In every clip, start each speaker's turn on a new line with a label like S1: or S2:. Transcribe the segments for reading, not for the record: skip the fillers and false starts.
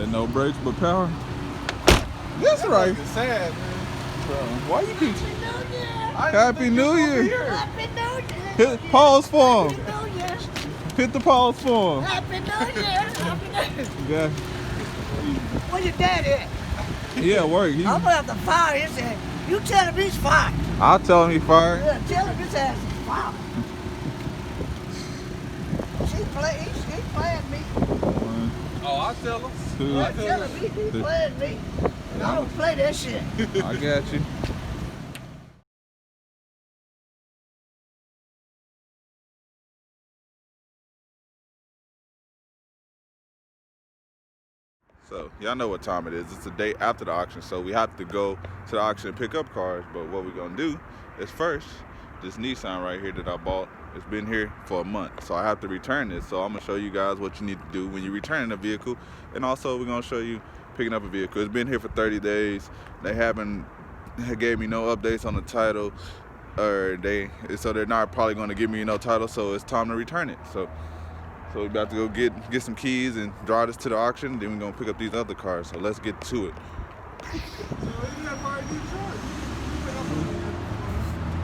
S1: Said no brakes but power. That's right.
S2: It's sad, man.
S1: Why you keep...
S2: Happy New Year.
S3: Happy New Year.
S1: Hit pause for him.
S3: Happy New Year.
S1: Hit the pause for him.
S3: Happy New Year. Happy New Year.
S1: Yeah.
S3: Where your dad at?
S1: Yeah, work.
S3: I'm gonna have to fire. He said, you tell him he's fired.
S1: I'll tell him he fired.
S3: Yeah, tell him his ass is fired. He's playing me.
S2: Oh, I'll tell him.
S1: Two.
S3: Yeah, tell him he's playing me. I don't play that shit.
S1: I got you. So, y'all know what time it is. It's the day after the auction, so we have to go to the auction and pick up cars. But what we're gonna do is first, this Nissan right here that I bought, it's been here for a month. So I have to return this. So I'm gonna show you guys what you need to do when you're returning a vehicle. And also we're gonna show you picking up a vehicle. It's been here for 30 days. They gave me no updates on the title, so they're not probably gonna give me no title, so it's time to return it. So we're about to go get some keys and drive this to the auction. Then we're gonna pick up these other cars. So let's get to it.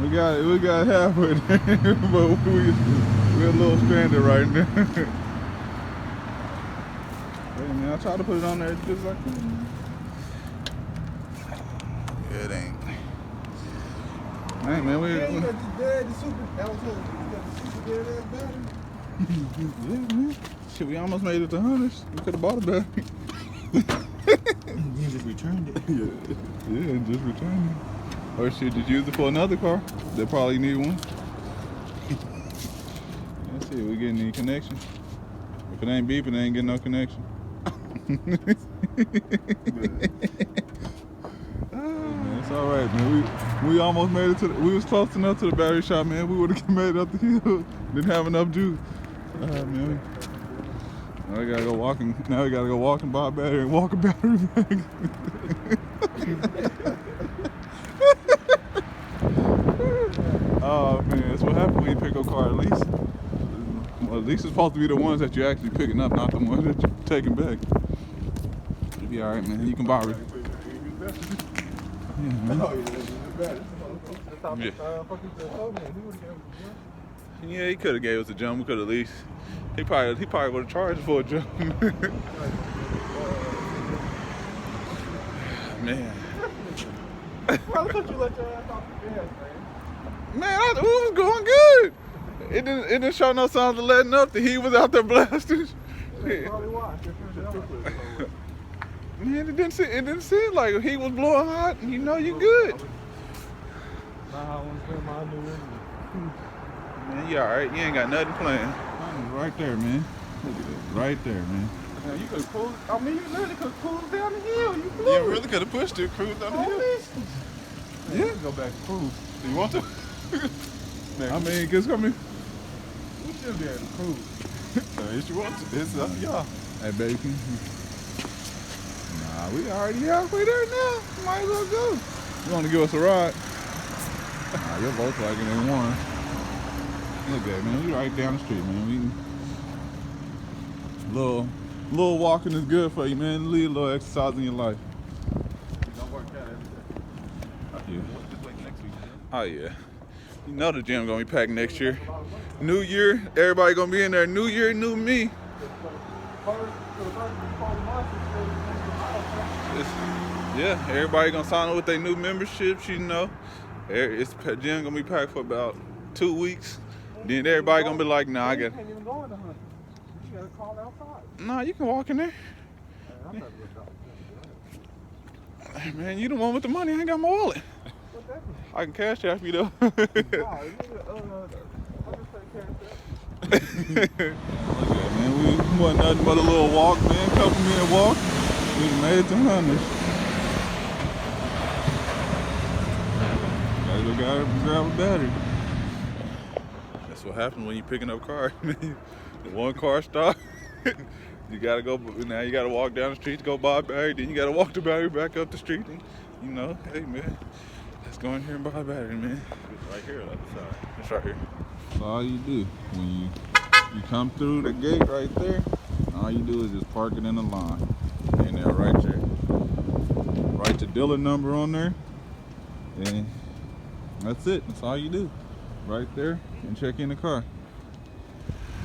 S1: We got halfway there, but we're a little stranded right now. Hey man, I tried to put it on there just like that. Yeah, it ain't. Hey man, we got the super battery. Yeah, man. Shit, we almost made it to Hunters. We could have bought a battery.
S2: You just returned it.
S1: Yeah, just returned it. Or shit, just use it for another car. They probably need one. Let's see, we getting any connection. If it ain't beeping, it ain't getting no connection. Man, it's all right, man. We almost made it we was close enough to the battery shop, man. We would have made it up the hill. Didn't have enough juice. Man. Now we gotta go walking. Now we gotta go walking by a battery and walk a battery back. Oh man, that's what happens when you pick up a car. At least it's supposed to be the ones that you're actually picking up, not the ones that you're taking back. You'll be all right, man. You can borrow it. Yeah, man. Yeah, he could have gave us a jump. We could at least. He probably would have charged for a jump. Man.
S2: Why the fuck you let your ass off the gas, man?
S1: Man, it was going good. It didn't show no signs of letting up. The heat was out there blasting. Man, it didn't seem like he was blowing hot. You know you good. Man, you alright. You ain't got nothing planned. Right there, man. Look at it. Right there, man.
S2: Now you could cruise. I mean, you literally could cruise down the hill. You flew.
S1: You really could have pushed it, cruise down the hill.
S2: Yeah. Go back to cruise.
S1: Do you want to? I mean, it's gonna be.
S2: We should be able to cruise.
S1: If you want to, it's up to y'all. Hey, baby. Nah, we already halfway there now. Might as well go. You want to give us a ride? Nah, your Volkswagen ain't one. Look at it, man. We right down the street, man. Little walking is good for you, man. Leave a little exercise in your life.
S2: Don't work out every day.
S1: Yeah.
S2: Just like next week.
S1: Oh yeah. You know the gym gonna be packed next year. New year, everybody gonna be in there. New year, new me. Yeah, everybody gonna sign up with their new memberships, you know. It's gym gonna be packed for about 2 weeks. Then everybody gonna be like, nah, I got.
S2: You can't even go in the hunt. You gotta call outside.
S1: Nah, you can walk in there. Hey, man, you the one with the money. I ain't got my wallet. I can cash app you though.
S2: Man,
S1: we wasn't nothing but a little walk, man. Couple minute walk. We made it to Hunters. Gotta go grab a battery. That's what happens when you're picking up cars. The one car stop. You gotta go. Now you gotta walk down the street to go buy a battery. Then you gotta walk the battery back up the street. And, you know, hey man, let's go in here and buy a battery, man.
S2: it's right here on the other side.
S1: It's right here. That's all you do when you come through the gate right there. All you do is just park it in the line. Ain't dealer number on there, and that's it. That's all you do, right there, and check in the car.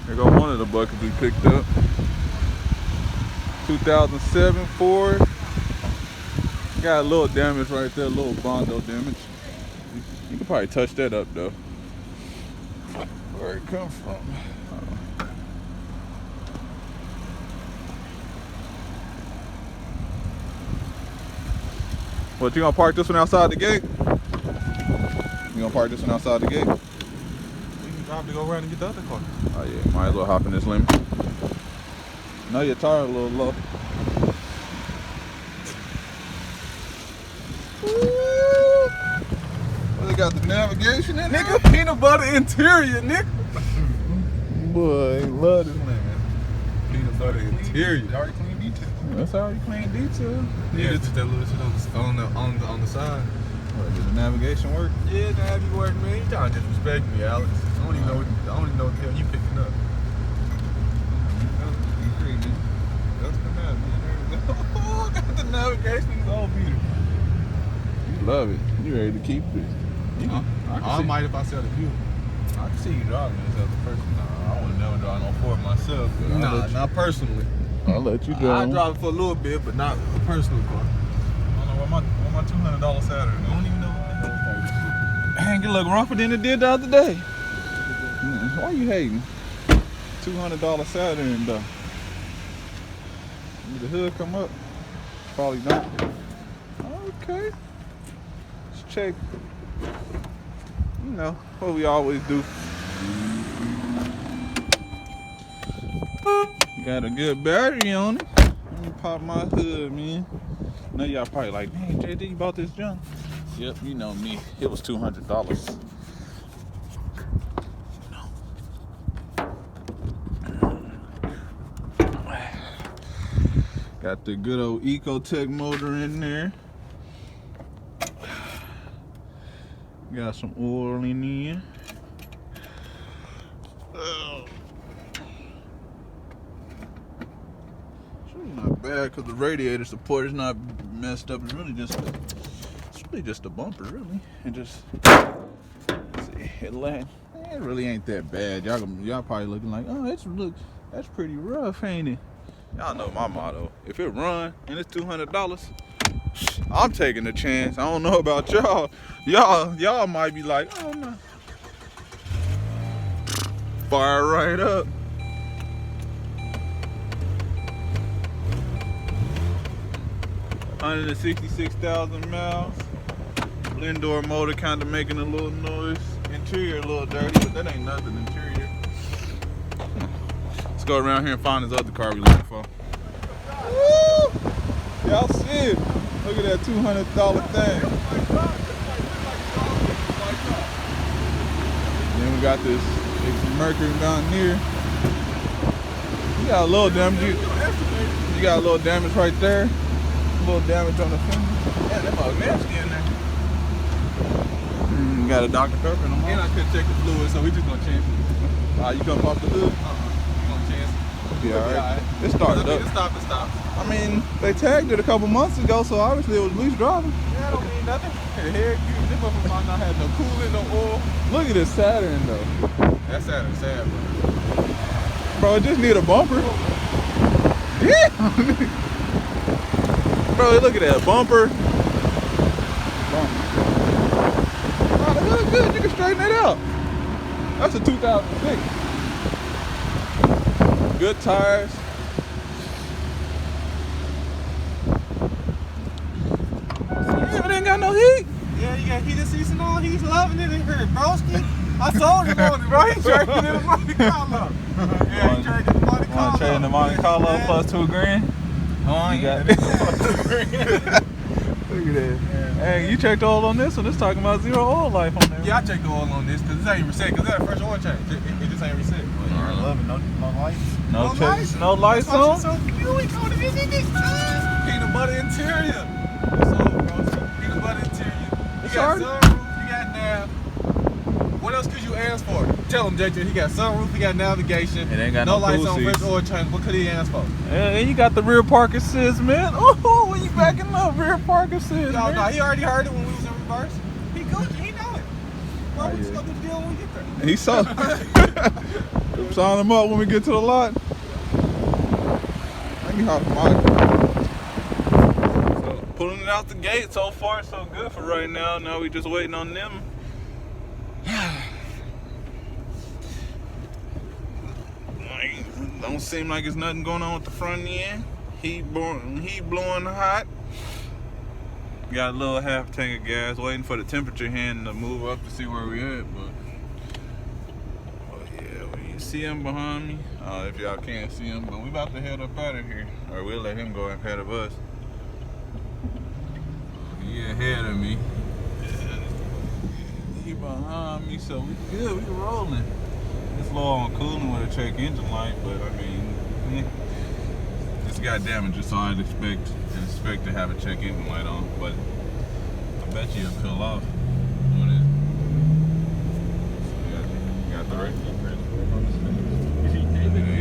S1: Here go one of the buckets we picked up. 2007 Ford. Got a little damage right there, a little Bondo damage. You can probably touch that up though. Where it come from? What, you gonna park this one outside the gate? You gonna park this one outside the gate?
S2: We can drive to go around and get the other car.
S1: Oh yeah, might as well hop in this limit. Know your tire a little low. Well, they got the navigation in there.
S2: Nigga, peanut butter interior, nigga.
S1: Boy, love this man.
S2: Peanut butter interior. Already clean detail.
S1: That's already clean detail.
S2: Yeah, just that little shit on the side.
S1: What, did the navigation work?
S2: Yeah, that be working, man. You trying to disrespect me, Alex. I don't even know what the hell you picking up.
S1: That's the navigation. Oh, got the navigation. It's all beautiful. You love it. You ready to keep it?
S2: I might if I sell the view.
S1: I can see you driving this as a person. Nah, I would never drive no Ford myself. But
S2: Nah, not personally.
S1: I'll let you
S2: I
S1: drive.
S2: drive it for a little bit, but not a personal car.
S1: I don't know what my $200 Saturn is.
S2: I don't even know what the hell is this shit.
S1: Dang, it look rougher than it did the other day. Why you hating? $200 Saturn though. Did the hood come up? Probably not. Okay. Let's check. You know what we always do. Got a good battery on it. Let me pop my hood, man. Now y'all probably like, man, JD, you bought this junk? Yep, you know me. It was $200. Got the good old Ecotech motor in there. Got some oil in there. It's really not bad because the radiator support is not messed up. It's really just a bumper, really, and just let's see, it really ain't that bad. Y'all probably looking like, oh, that's pretty rough, ain't it? Y'all know my motto. If it run and it's $200, I'm taking a chance. I don't know about y'all. Y'all might be like, oh no. Fire right up. $166,000 miles. Indoor motor kind of making a little noise. Interior a little dirty, but that ain't nothing. Interior. Let's go around here and find this other car we looking for. Woo! Y'all see it? Look at that $200 thing. Then we got this Mercury Mountaineer. You got a little damage. You got a little damage right there. A little damage on the fender. Yeah, that mug nasty in there. You got a Dr. Pepper in the
S2: And I couldn't check the fluid, so we just gonna chance it.
S1: You gonna pop the hood?
S2: We gonna chance it.
S1: Yeah, alright. It started up.
S2: It stopped.
S1: I mean, they tagged it a couple months ago, so obviously it was at least driving.
S2: Yeah, I don't mean nothing. Heck, this motherfucker might not have no coolant, no oil.
S1: Look at this Saturn though.
S2: That's sad, bro.
S1: Bro, it just need a bumper. Yeah. Bro, look at that bumper. Oh, the hood good. You can straighten it out. That's a 2006. Good tires. Yeah, it ain't got no heat.
S2: Yeah, you got heated seats and all. He's loving it in here, broski. I told him on it, bro. He trading in the Monte Carlo. Yeah, he trading in the Monte Carlo.
S1: Want to trade in the Monte Carlo plus $2,000?
S2: Oh,
S1: You
S2: yeah.
S1: got it. Look at that.
S2: Yeah.
S1: Hey, you checked oil on this one? It's talking about 0 oil life on there.
S2: Yeah, I checked the oil on this because this ain't reset. Because that's the first oil change. It just ain't reset.
S1: I love it.
S2: No lights.
S1: No checks, no lights on?
S2: You ain't going to visit this peanut butter interior. That's all, bro. Peanut butter interior. You got
S1: Sorry.
S2: sunroof. You got nav. What else could you ask for? Tell him, JJ, he got sunroof, he got navigation.
S1: It ain't got
S2: no
S1: no
S2: lights
S1: cool
S2: on
S1: seats.
S2: first oil change. What could he ask for?
S1: And you got the rear park assist, man. Oh, when you backing up, rear park assist,
S2: No,
S1: man.
S2: he already heard it when we was in reverse. He good, he know it. Bro, we just gonna do the deal when we get there.
S1: He saw. Sign him up when we get to the lot. Let me hop my. So pulling it out the gate. So far, so good for right now. Now we just waiting on them. Don't seem like there's nothing going on with the front end. He blowing hot. Got a little half tank of gas. Waiting for the temperature hand to move up to see where we at. But yeah, when you see him behind me, if y'all can't see him, but we about to head up out of here, or we'll let him go ahead of us. He ahead of me. He behind me, so we good. We rolling. It's low on cooling with a check engine light, but I mean, it's got damages, so I'd expect to have a check engine light on, but I bet you it'll peel off when it. So you got the right. He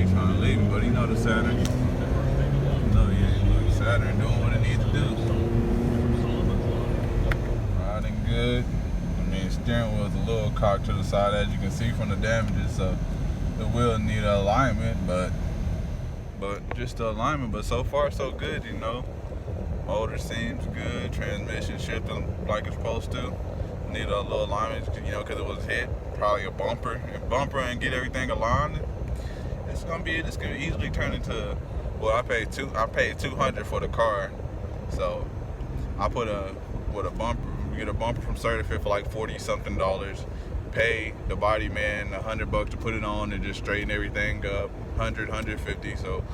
S1: ain't trying to leave me, but he know the Saturn. No, yeah, the Saturn doing what it needs to do. Riding good. Steering wheel's a little cocked to the side, as you can see from the damages, so the wheel need an alignment, but just the alignment. But so far so good, you know. Motor seems good, transmission shifting like it's supposed to. Need a little alignment, you know, because it was hit, probably a bumper and get everything aligned. It's gonna easily turn into. Well, I paid $200 for the car, so I put with a bumper. Get a bumper from Certifit for like $40-something. Pay the body man $100 to put it on and just straighten everything up. $150. So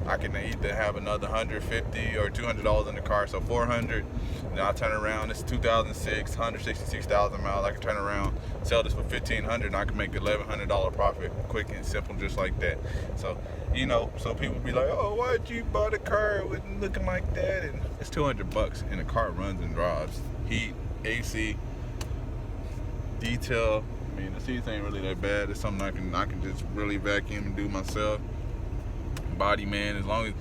S1: I can either have another $150 or $200 in the car, so $400. Then I turn around. It's 2006, 166,000 miles. I can turn around, sell this for $1,500, and I can make $1,100 profit, quick and simple, just like that. So, you know, so people be like, "Oh, why'd you buy the car with looking like that?" And it's $200, and the car runs and drives. Heat, AC, detail. I mean, the seats ain't really that bad. It's something I can just really vacuum and do myself. Body man, as long as,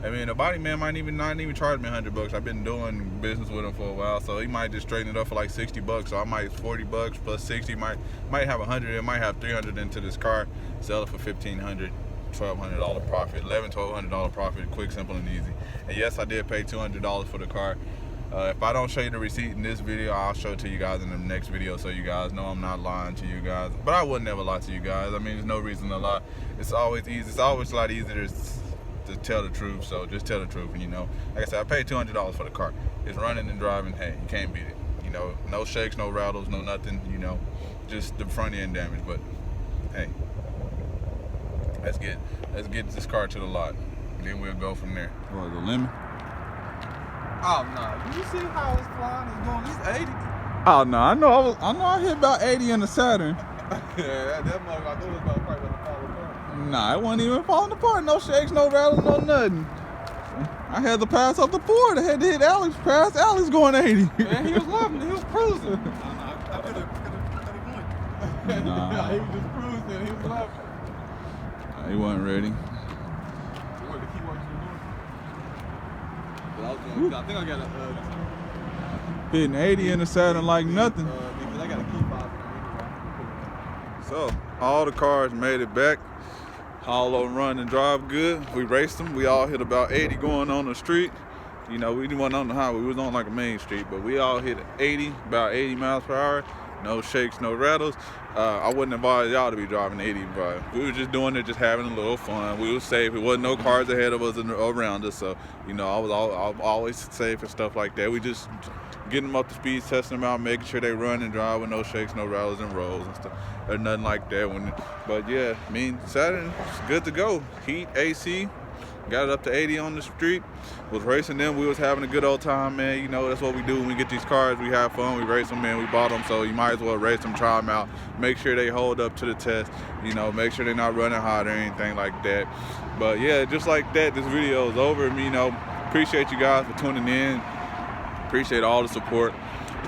S1: I mean, the body man might not even charge me $100. I've been doing business with him for a while, so he might just straighten it up for like $60. So I might $40 plus 60, might have 100. It might have 300 into this car. Sell it for $1,500, $1,200 profit, $1,200 profit, quick, simple, and easy. And yes, I did pay $200 for the car. If I don't show you the receipt in this video, I'll show it to you guys in the next video, so you guys know I'm not lying to you guys. But I would never lie to you guys. I mean, there's no reason to lie. It's always easy. It's always a lot easier to tell the truth. So just tell the truth. You know, like I said, I paid $200 for the car. It's running and driving. Hey, you can't beat it. You know, no shakes, no rattles, no nothing. You know, just the front end damage. But hey, let's get this car to the lot. Then we'll go from there. What, the limit?
S2: Oh no! You see how it's flying? It's going at least 80.
S1: Oh no! I know I hit about 80 in the Saturn.
S2: Yeah, that motherfucker, I thought it was about to fall apart.
S1: Nah, it wasn't even falling apart. No shakes, no rattles, no nothing. I had to pass up the Ford. I had to hit Alex. Pass Alex going 80.
S2: Man, he was loving it. He was cruising. I could have went.
S1: Nah.
S2: He was just cruising. He was loving it.
S1: He wasn't ready.
S2: I think I got
S1: Hitting 80 in the Saturn like nothing.
S2: because I got a key fob.
S1: So all the cars made it back. All of them run and drive good. We raced them. We all hit about 80 going on the street. You know, we wasn't on the highway. We was on like a main street, but we all hit 80, about 80 miles per hour. No shakes, no rattles. I wouldn't advise y'all to be driving 80, but we were just doing it, just having a little fun. We were safe. It wasn't no cars ahead of us and around us, so you know, I was always safe and stuff like that. We just getting them up to speed, testing them out, making sure they run and drive with no shakes, no rattles and rolls and stuff. There's nothing like that. But yeah, I mean, Saturn, it's good to go. Heat, AC. Got it up to 80 on the street. Was racing them. We was having a good old time, man. You know, that's what we do when we get these cars. We have fun. We race them, man. We bought them, so you might as well race them, try them out. Make sure they hold up to the test. You know, make sure they're not running hot or anything like that. But yeah, just like that, this video is over. You know, appreciate you guys for tuning in. Appreciate all the support.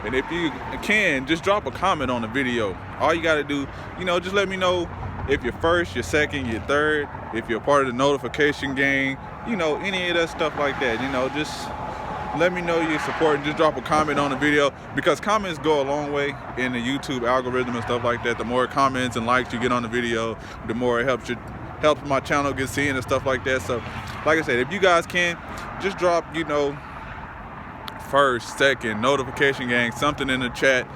S1: And if you can, just drop a comment on the video. All you gotta do, you know, just let me know if you're first, you're second, you're third, if you're part of the notification gang, you know, any of that stuff like that. You know, just let me know you're supporting. Just drop a comment on the video, because comments go a long way in the YouTube algorithm and stuff like that. The more comments and likes you get on the video, the more it helps my channel get seen and stuff like that. So like I said, if you guys can, just drop, you know, first, second, notification gang, something in the chat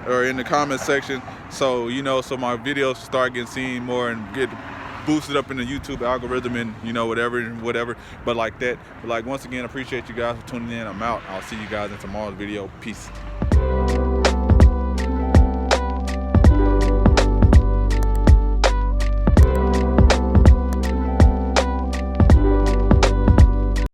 S1: or in the comment section, so you know, so my videos start getting seen more and get boosted up in the YouTube algorithm, and you know, whatever. But like that, but like, once again, appreciate you guys for tuning in. I'm out. I'll see you guys in tomorrow's video. Peace.